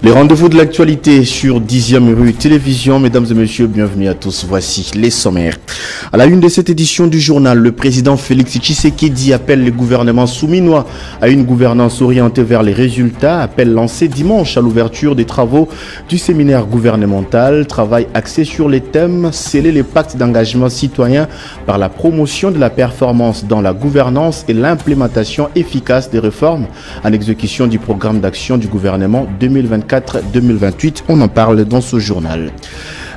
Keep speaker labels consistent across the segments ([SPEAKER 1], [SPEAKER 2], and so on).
[SPEAKER 1] Les rendez-vous de l'actualité sur 10e rue télévision. Mesdames et messieurs, bienvenue à tous. Voici les sommaires. À la une de cette édition du journal, le président Félix Tshisekedi appelle le gouvernement souminois à une gouvernance orientée vers les résultats. Appel lancé dimanche à l'ouverture des travaux du séminaire gouvernemental. Travail axé sur les thèmes, sceller les pactes d'engagement citoyen par la promotion de la performance dans la gouvernance et l'implémentation efficace des réformes en exécution du programme d'action du gouvernement 2024-2028. On en parle dans ce journal.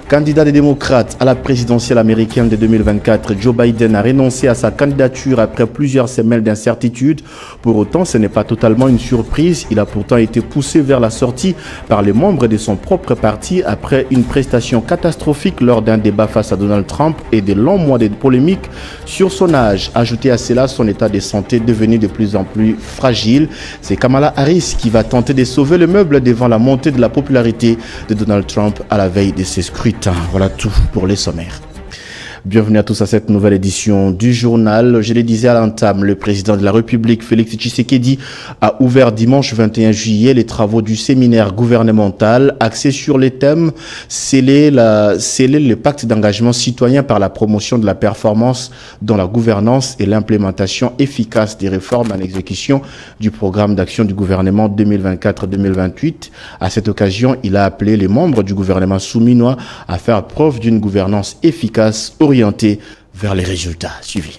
[SPEAKER 1] Candidat des démocrates à la présidentielle américaine de 2024, Joe Biden a renoncé à sa candidature après plusieurs semaines d'incertitude. Pour autant, ce n'est pas totalement une surprise. Il a pourtant été poussé vers la sortie par les membres de son propre parti après une prestation catastrophique lors d'un débat face à Donald Trump et de longs mois de polémiques sur son âge. Ajouté à cela, son état de santé devenu de plus en plus fragile. C'est Kamala Harris qui va tenter de sauver le meuble devant la montée de la popularité de Donald Trump à la veille de ses scrutins. Voilà tout pour les sommaires. Bienvenue à tous à cette nouvelle édition du journal. Je le disais à l'entame, le président de la République, Félix Tshisekedi, a ouvert dimanche 21 juillet les travaux du séminaire gouvernemental axé sur les thèmes sceller le pacte d'engagement citoyen par la promotion de la performance dans la gouvernance et l'implémentation efficace des réformes en exécution du programme d'action du gouvernement 2024-2028. À cette occasion, il a appelé les membres du gouvernement souminois à faire preuve d'une gouvernance efficace orienté vers les résultats suivis.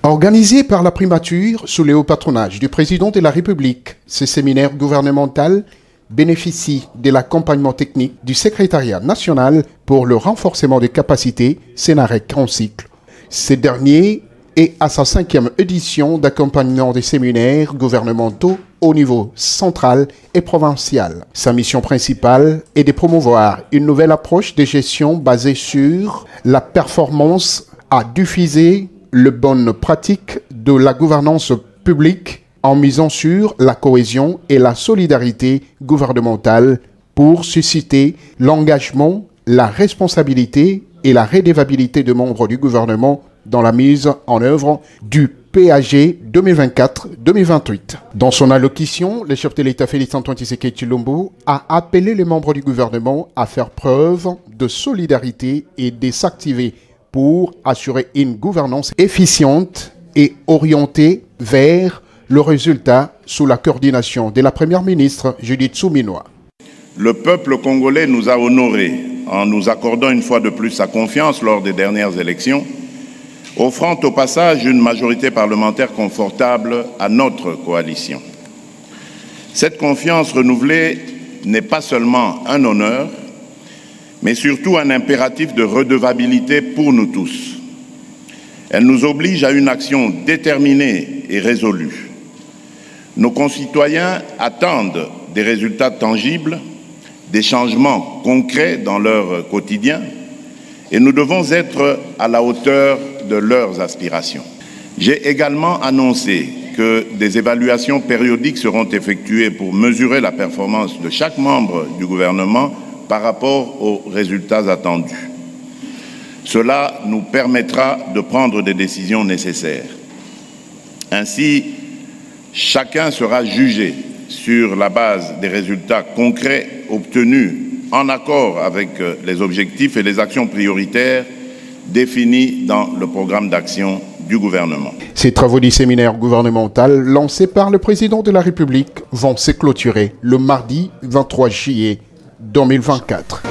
[SPEAKER 2] Organisé par la primature sous le haut patronage du président de la République, ce séminaire gouvernemental bénéficie de l'accompagnement technique du secrétariat national pour le renforcement des capacités Sénarec en cycle. Ce dernier est à sa 5e édition d'accompagnement des séminaires gouvernementaux au niveau central et provincial. Sa mission principale est de promouvoir une nouvelle approche de gestion basée sur la performance à diffuser les bonnes pratiques de la gouvernance publique en misant sur la cohésion et la solidarité gouvernementale pour susciter l'engagement, la responsabilité et la redevabilité des membres du gouvernement dans la mise en œuvre du PAG 2024-2028. Dans son allocution, le chef de l'État Félix-Antoine Tshisekedi Tshilombo a appelé les membres du gouvernement à faire preuve de solidarité et de s'activer pour assurer une gouvernance efficiente et orientée vers le résultat sous la coordination de la première ministre Judith Suminwa.
[SPEAKER 3] Le peuple congolais nous a honorés en nous accordant une fois de plus sa confiance lors des dernières élections, offrant au passage une majorité parlementaire confortable à notre coalition. Cette confiance renouvelée n'est pas seulement un honneur, mais surtout un impératif de redevabilité pour nous tous. Elle nous oblige à une action déterminée et résolue. Nos concitoyens attendent des résultats tangibles, des changements concrets dans leur quotidien, et nous devons être à la hauteur de leurs aspirations. J'ai également annoncé que des évaluations périodiques seront effectuées pour mesurer la performance de chaque membre du gouvernement par rapport aux résultats attendus. Cela nous permettra de prendre des décisions nécessaires. Ainsi, chacun sera jugé sur la base des résultats concrets obtenus en accord avec les objectifs et les actions prioritaires définis dans le programme d'action du gouvernement.
[SPEAKER 2] Ces travaux du séminaire gouvernemental lancés par le président de la République vont se clôturer le mardi 23 juillet 2024.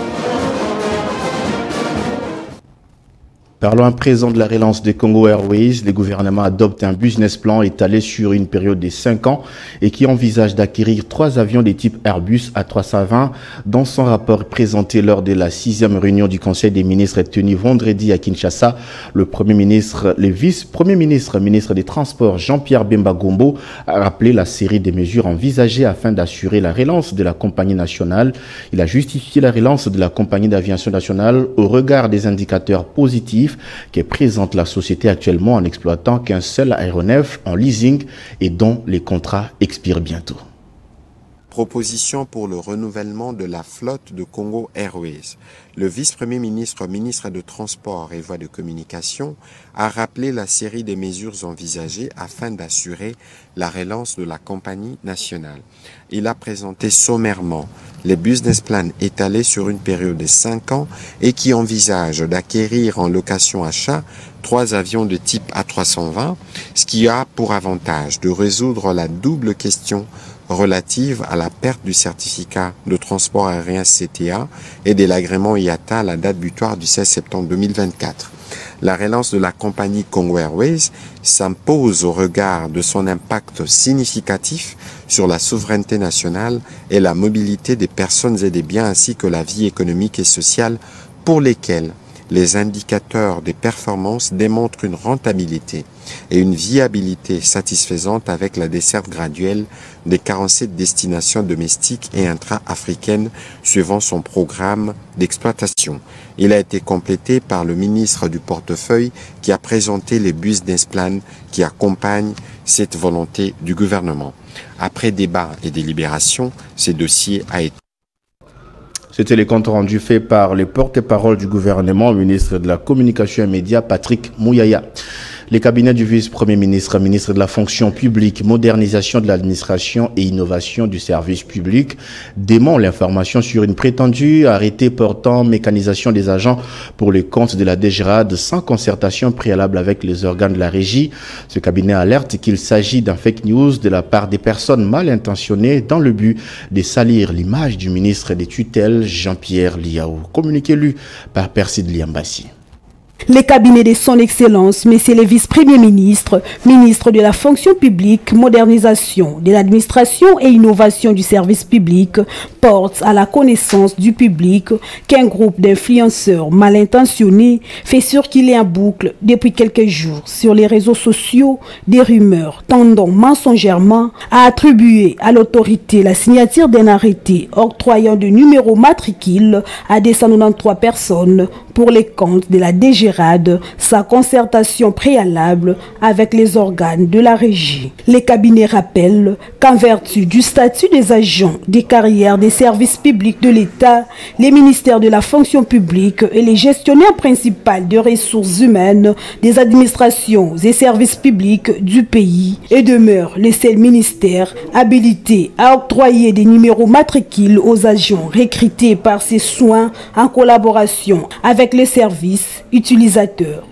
[SPEAKER 1] Parlons à présent de la relance de Congo Airways. Le gouvernement adopte un business plan étalé sur une période de 5 ans et qui envisage d'acquérir 3 avions de type Airbus A320. Dans son rapport présenté lors de la 6e réunion du Conseil des ministres tenue vendredi à Kinshasa, le Premier ministre, le vice-premier ministre, ministre des Transports Jean-Pierre Bemba Gombo a rappelé la série de mesures envisagées afin d'assurer la relance de la compagnie nationale. Il a justifié la relance de la compagnie d'aviation nationale au regard des indicateurs positifs que présente la société actuellement en exploitant qu'un seul aéronef en leasing et dont les contrats expirent bientôt.
[SPEAKER 4] proposition pour le renouvellement de la flotte de Congo Airways. Le vice-premier ministre, ministre des Transports et Voies de Communication, a rappelé la série des mesures envisagées afin d'assurer la relance de la compagnie nationale. Il a présenté sommairement les business plans étalés sur une période de 5 ans et qui envisagent d'acquérir en location-achat 3 avions de type A320, ce qui a pour avantage de résoudre la double question relative à la perte du certificat de transport aérien CTA et de l'agrément IATA à la date butoir du 16 septembre 2024. La relance de la compagnie Congo Airways s'impose au regard de son impact significatif sur la souveraineté nationale et la mobilité des personnes et des biens ainsi que la vie économique et sociale pour lesquelles les indicateurs des performances démontrent une rentabilité et une viabilité satisfaisante avec la desserte graduelle des 47 destinations domestiques et intra-africaines suivant son programme d'exploitation. Il a été complété par le ministre du portefeuille qui a présenté les business plans qui accompagnent cette volonté du gouvernement. Après débat et délibération, ce dossier a été...
[SPEAKER 1] C'était les comptes rendus faits par les porte-parole du gouvernement, ministre de la Communication et Médias, Patrick Mouyaya. Les cabinets du vice-premier ministre, ministre de la fonction publique, modernisation de l'administration et innovation du service public dément l'information sur une prétendue arrêté portant mécanisation des agents pour les comptes de la DGRAD sans concertation préalable avec les organes de la régie. Ce cabinet alerte qu'il s'agit d'un fake news de la part des personnes mal intentionnées dans le but de salir l'image du ministre des tutelles, Jean-Pierre Liao. Communiqué lu par Perside Liambassi.
[SPEAKER 5] Les cabinets de son excellence, messieurs les vice-premiers ministres, ministres de la fonction publique, modernisation de l'administration et innovation du service public, portent à la connaissance du public qu'un groupe d'influenceurs mal intentionnés fait circuler en boucle depuis quelques jours sur les réseaux sociaux des rumeurs tendant mensongèrement à attribuer à l'autorité la signature d'un arrêté octroyant de numéros matricules à 293 personnes pour les comptes de la DGRAD, sa concertation préalable avec les organes de la régie. Les cabinets rappellent qu'en vertu du statut des agents des carrières des services publics de l'État, les ministères de la fonction publique et les gestionnaires principaux de ressources humaines des administrations et services publics du pays et demeurent les seuls ministères habilités à octroyer des numéros matricules aux agents recrutés par ces soins en collaboration avec les services utilisateurs.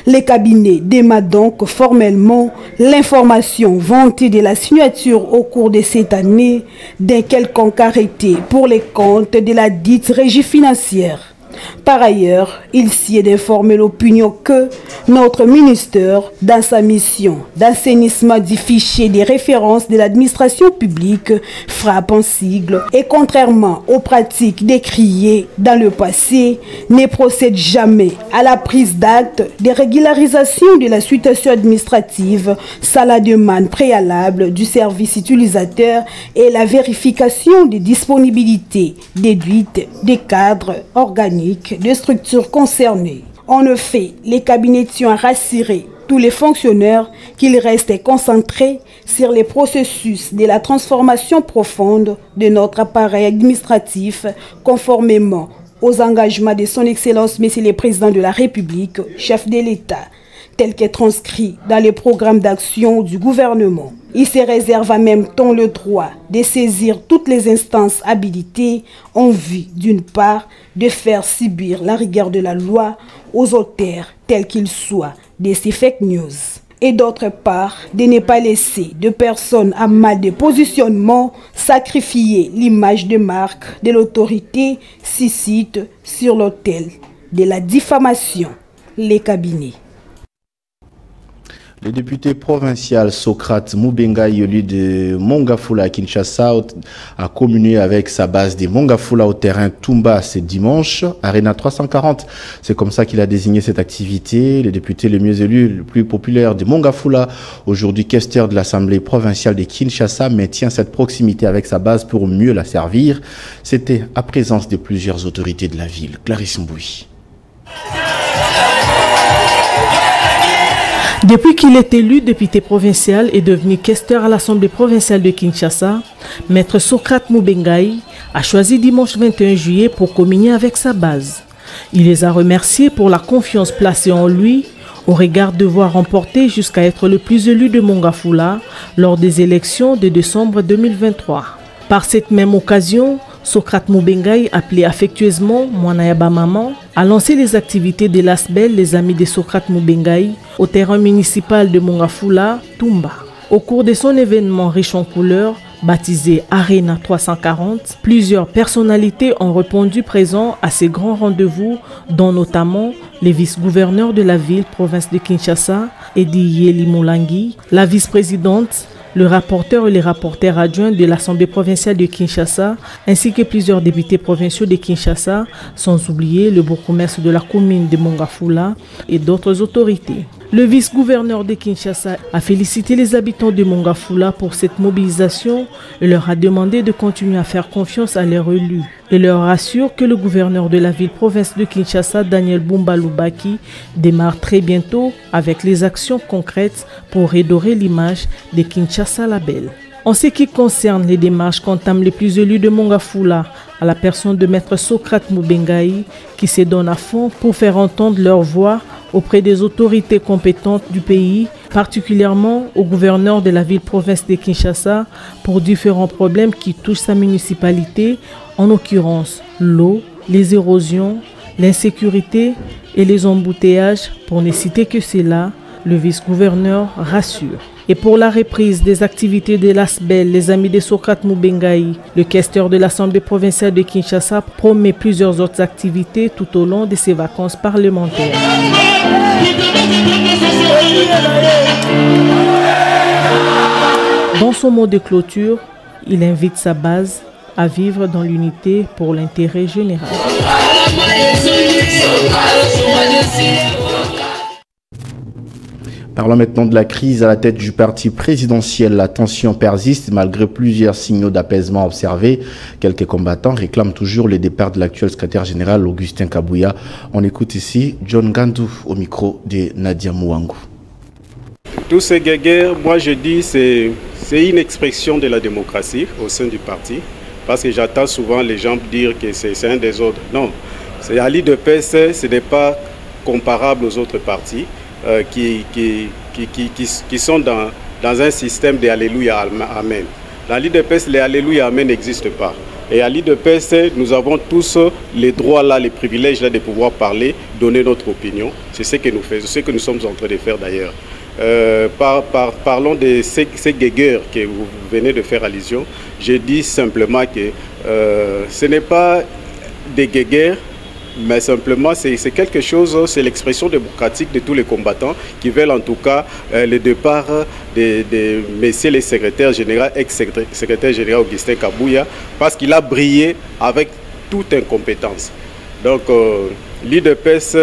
[SPEAKER 5] Les cabinets dément donc formellement l'information vantée de la signature au cours de cette année d'un quelconque arrêté pour les comptes de la dite régie financière. Par ailleurs, il s'y est d'informer l'opinion que notre ministère, dans sa mission d'assainissement du fichier des références de l'administration publique, frappe en sigle et contrairement aux pratiques décriées dans le passé, ne procède jamais à la prise d'acte de régularisation de la situation administrative sans la demande préalable du service utilisateur et la vérification des disponibilités déduites des cadres organiques de structures concernées. En effet, les cabinets tiennent à rassurer tous les fonctionnaires qu'ils restent concentrés sur les processus de la transformation profonde de notre appareil administratif conformément aux engagements de son Excellence Monsieur le Président de la République, chef de l'État, tel qu'est transcrit dans les programmes d'action du gouvernement. Il se réserve en même temps le droit de saisir toutes les instances habilitées en vue, d'une part, de faire subir la rigueur de la loi aux auteurs tels qu'ils soient de ces fake news, et d'autre part, de ne pas laisser de personnes à mal de positionnement sacrifier l'image de marque de l'autorité suscite sur l'autel de la diffamation. Les cabinets.
[SPEAKER 1] Le député provincial Socrate Mubenga, élu de Mongafula à Kinshasa, a communié avec sa base de Mongafula au terrain Tumba ce dimanche, Arena 340. C'est comme ça qu'il a désigné cette activité. Le député le mieux élu, le plus populaire de Mongafula, aujourd'hui questeur de l'Assemblée provinciale de Kinshasa, maintient cette proximité avec sa base pour mieux la servir. C'était à présence de plusieurs autorités de la ville. Clarisse Mboui.
[SPEAKER 6] Depuis qu'il est élu député provincial et devenu questeur à l'Assemblée provinciale de Kinshasa, Maître Socrate Mubengai a choisi dimanche 21 juillet pour communier avec sa base. Il les a remerciés pour la confiance placée en lui au regard de voir remporter jusqu'à être le plus élu de Mongafula lors des élections de décembre 2023. Par cette même occasion, Socrate Mubengai, appelé affectueusement Mwanayaba Maman, a lancé les activités de l'ASBEL, les amis de Socrate Mubengai, au terrain municipal de Mongafula, Tumba. Au cours de son événement riche en couleurs, baptisé Arena 340, plusieurs personnalités ont répondu présents à ces grands rendez-vous, dont notamment les vice-gouverneurs de la ville, province de Kinshasa, Edi Yeli Molangi, la vice-présidente, le rapporteur et les rapporteurs adjoints de l'Assemblée provinciale de Kinshasa, ainsi que plusieurs députés provinciaux de Kinshasa, sans oublier le bourgmestre de la commune de Mongafula et d'autres autorités. Le vice-gouverneur de Kinshasa a félicité les habitants de Mongafula pour cette mobilisation et leur a demandé de continuer à faire confiance à leurs élus. Et leur assure que le gouverneur de la ville-province de Kinshasa, Daniel Bumba Lubaki, démarre très bientôt avec les actions concrètes pour redorer l'image de Kinshasa la Belle. En ce qui concerne les démarches qu'entament les plus élus de Mongafula, à la personne de Maître Socrate Mubengai, qui se donne à fond pour faire entendre leur voix auprès des autorités compétentes du pays, particulièrement au gouverneur de la ville-province de Kinshasa, pour différents problèmes qui touchent sa municipalité, en l'occurrence l'eau, les érosions, l'insécurité et les embouteillages, pour ne citer que cela, le vice-gouverneur rassure. Et pour la reprise des activités de l'ASBEL, les amis de Socrate Mubengai, le questeur de l'Assemblée provinciale de Kinshasa promet plusieurs autres activités tout au long de ses vacances parlementaires. Dans son mot de clôture, il invite sa base à vivre dans l'unité pour l'intérêt général.
[SPEAKER 1] Parlons maintenant de la crise à la tête du parti présidentiel. La tension persiste malgré plusieurs signaux d'apaisement observés. Quelques combattants réclament toujours le départ de l'actuel secrétaire général Augustin Kabouya. On écoute ici John Gandou au micro de Nadia Mouangou.
[SPEAKER 7] Tous ces guerres, moi je dis c'est une expression de la démocratie au sein du parti. Parce que j'entends souvent les gens dire que c'est un des autres. Non, c'est Ali de PC, ce n'est pas comparable aux autres partis. Qui sont dans un système de Alléluia, Amen. Dans l'IDPS, les Alléluia, Amen n'existent pas. Et à l'IDPS, nous avons tous les droits là, les privilèges là de pouvoir parler, donner notre opinion. C'est ce que nous faisons, ce que nous sommes en train de faire d'ailleurs. Parlons de ces guégueurs que vous venez de faire allusion. Je dis simplement que ce n'est pas des guégueurs, mais simplement c'est quelque chose, c'est l'expression démocratique de tous les combattants qui veulent en tout cas le départ de messieurs les secrétaires généraux, ex-secrétaire général Augustin Kabouya, parce qu'il a brillé avec toute incompétence. Donc l'IDPS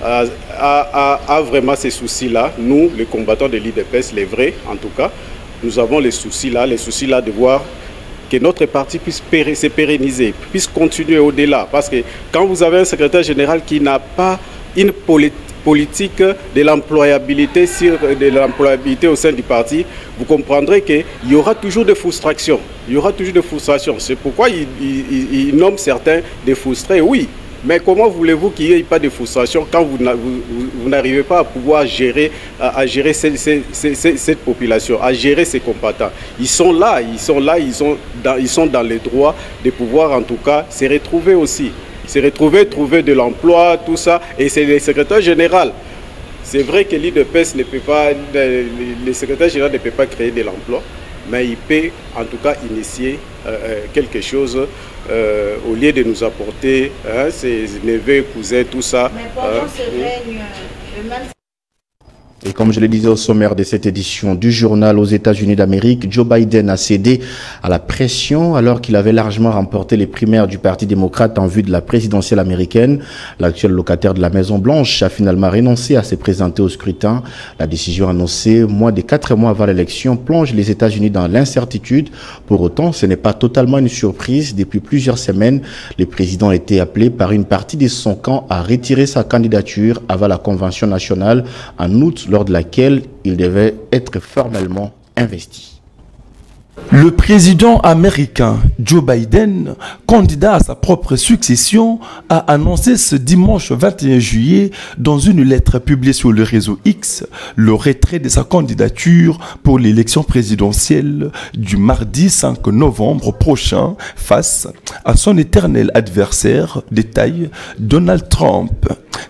[SPEAKER 7] a vraiment ces soucis-là. Nous, les combattants de l'IDPS, les vrais en tout cas, nous avons les soucis-là de voir que notre parti puisse se pérenniser, puisse continuer au-delà. Parce que quand vous avez un secrétaire général qui n'a pas une politique de l'employabilité au sein du parti, vous comprendrez qu'il y aura toujours des frustrations. Il y aura toujours des frustrations. C'est pourquoi il nomme certains des frustrés, oui. Mais comment voulez-vous qu'il n'y ait pas de frustration quand vous n'arrivez pas à pouvoir gérer, cette population, à gérer ces combattants? Ils sont là, ils sont dans les droits de pouvoir en tout cas se retrouver aussi. Se retrouver, trouver de l'emploi, tout ça. Et c'est le secrétaire général. C'est vrai que l'IDPS ne peut pas, le secrétaire général ne peut pas créer de l'emploi, mais il peut en tout cas initier quelque chose au lieu de nous apporter ses neveux, cousins, tout ça.
[SPEAKER 8] Mais pendant ce règne,
[SPEAKER 1] Et comme je le disais au sommaire de cette édition du journal, aux États-Unis d'Amérique, Joe Biden a cédé à la pression alors qu'il avait largement remporté les primaires du Parti démocrate en vue de la présidentielle américaine. L'actuel locataire de la Maison-Blanche a finalement renoncé à se présenter au scrutin. La décision annoncée moins de 4 mois avant l'élection plonge les États-Unis dans l'incertitude. Pour autant, ce n'est pas totalement une surprise. Depuis plusieurs semaines, le président a été appelé par une partie de son camp à retirer sa candidature avant la Convention nationale en août lors de laquelle il devait être formellement investi.
[SPEAKER 8] Le président américain Joe Biden, candidat à sa propre succession, a annoncé ce dimanche 21 juillet dans une lettre publiée sur le réseau X le retrait de sa candidature pour l'élection présidentielle du mardi 5 novembre prochain face à son éternel adversaire de taille, Donald Trump,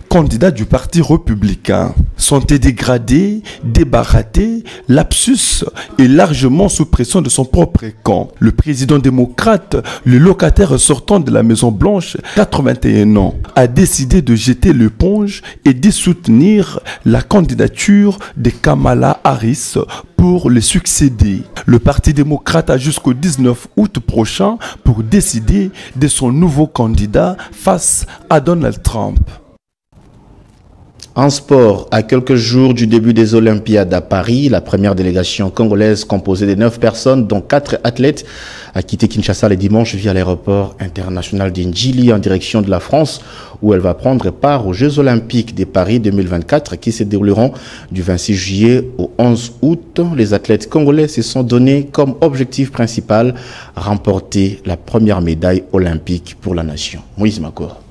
[SPEAKER 8] candidat du Parti républicain. Santé dégradée, débarraté, lapsus et largement sous pression de son propre camp. Le président démocrate, le locataire sortant de la Maison Blanche, 81 ans, a décidé de jeter l'éponge et de soutenir la candidature de Kamala Harris pour le succéder. Le Parti démocrate a jusqu'au 19 août prochain pour décider de son nouveau candidat face à Donald Trump.
[SPEAKER 1] En sport, à quelques jours du début des Olympiades à Paris, la première délégation congolaise composée de 9 personnes, dont 4 athlètes, a quitté Kinshasa le dimanche via l'aéroport international d'Indjili en direction de la France, où elle va prendre part aux Jeux Olympiques de Paris 2024 qui se dérouleront du 26 juillet au 11 août. Les athlètes congolais se sont donnés comme objectif principal remporter la première médaille olympique pour la nation. Moïse Makor.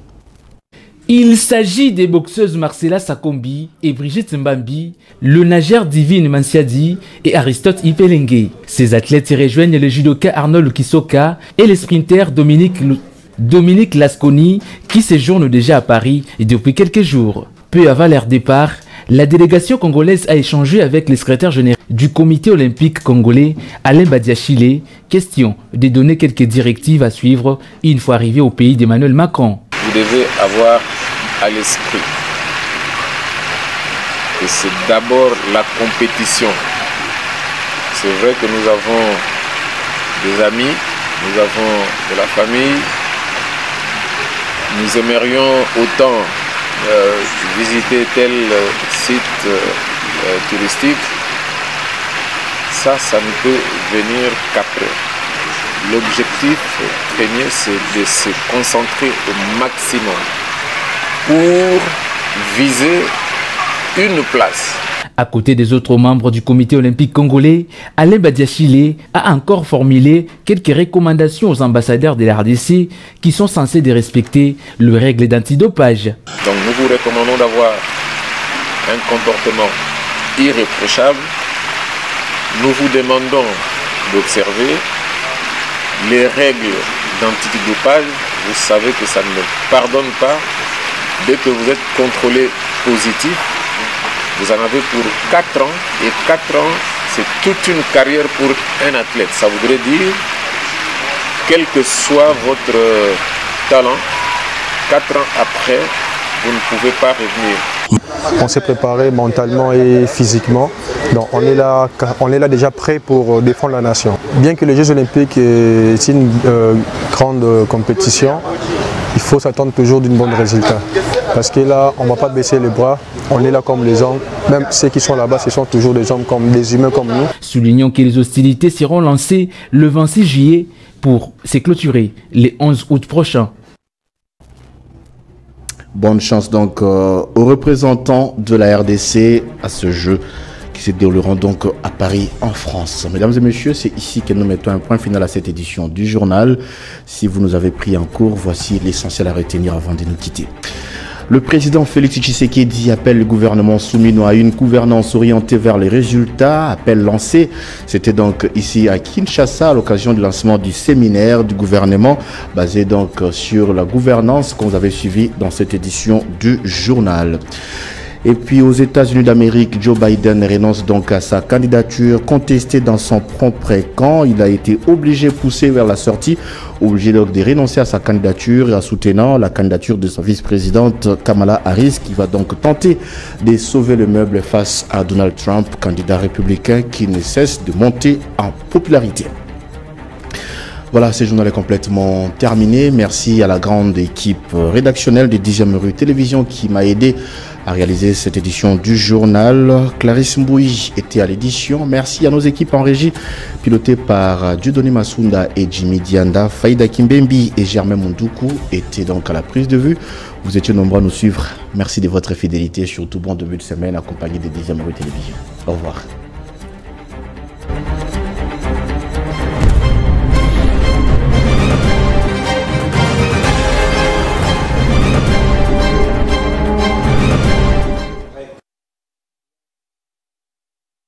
[SPEAKER 9] Il s'agit des boxeuses Marcella Sakombi et Brigitte Mbambi, le nageur Divine Mansiadi et Aristote Ipelenge. Ces athlètes y rejoignent le judoka Arnold Kisoka et le sprinter Dominique Lasconi qui séjourne déjà à Paris depuis quelques jours. Peu avant leur départ, la délégation congolaise a échangé avec le secrétaire général du comité olympique congolais, Alain Badiachile, question de donner quelques directives à suivre une fois arrivé au pays d'Emmanuel Macron.
[SPEAKER 10] Vous devez avoir à l'esprit que c'est d'abord la compétition. C'est vrai que nous avons des amis, nous avons de la famille, nous aimerions autant visiter tel site touristique. Ça ne peut venir qu'après. L'objectif premier, c'est de se concentrer au maximum pour viser une place.
[SPEAKER 9] À côté des autres membres du comité olympique congolais, Alain Badiachile a encore formulé quelques recommandations aux ambassadeurs de la RDC qui sont censés de respecter les règles d'antidopage.
[SPEAKER 10] Donc nous vous recommandons d'avoir un comportement irréprochable. Nous vous demandons d'observer les règles d'antidopage. Vous savez que ça ne pardonne pas. Dès que vous êtes contrôlé positif, vous en avez pour 4 ans. Et 4 ans, c'est toute une carrière pour un athlète. Ça voudrait dire, quel que soit votre talent, 4 ans après, vous ne pouvez pas revenir.
[SPEAKER 11] On s'est préparé mentalement et physiquement. Donc on est là déjà prêt pour défendre la nation. Bien que les Jeux Olympiques est une grande compétition, il faut s'attendre toujours d'un bon résultat. Parce que là, on ne va pas baisser les bras, on est là comme les hommes. Même ceux qui sont là-bas, ce sont toujours des hommes comme des humains comme nous.
[SPEAKER 9] Soulignons que les hostilités seront lancées le 26 juillet pour se clôturer le 11 août prochain.
[SPEAKER 1] Bonne chance donc aux représentants de la RDC à ce jeu qui se dérouleront donc à Paris en France. Mesdames et messieurs, c'est ici que nous mettons un point final à cette édition du journal. Si vous nous avez pris en cours, voici l'essentiel à retenir avant de nous quitter. Le président Félix Tshisekedi appelle le gouvernement souminois à une gouvernance orientée vers les résultats. Appel lancé, c'était donc ici à Kinshasa à l'occasion du lancement du séminaire du gouvernement basé donc sur la gouvernance qu'on avait suivi dans cette édition du journal. Et puis aux États-Unis d'Amérique, Joe Biden renonce donc à sa candidature contestée dans son propre camp. Il a été obligé, poussé vers la sortie, obligé donc de renoncer à sa candidature en soutenant la candidature de sa vice-présidente Kamala Harris qui va donc tenter de sauver le meuble face à Donald Trump, candidat républicain qui ne cesse de monter en popularité. Voilà, ce journal est complètement terminé. Merci à la grande équipe rédactionnelle de 10e rue Télévision qui m'a aidé à réaliser cette édition du journal. Clarisse Mbouy était à l'édition. Merci à nos équipes en régie, pilotées par Dieudonné Massounda et Jimmy Dianda. Faïda Kimbembi et Germain Mondoukou étaient donc à la prise de vue. Vous étiez nombreux à nous suivre. Merci de votre fidélité. Surtout bon début de semaine accompagné des 10e rue Télévision. Au revoir.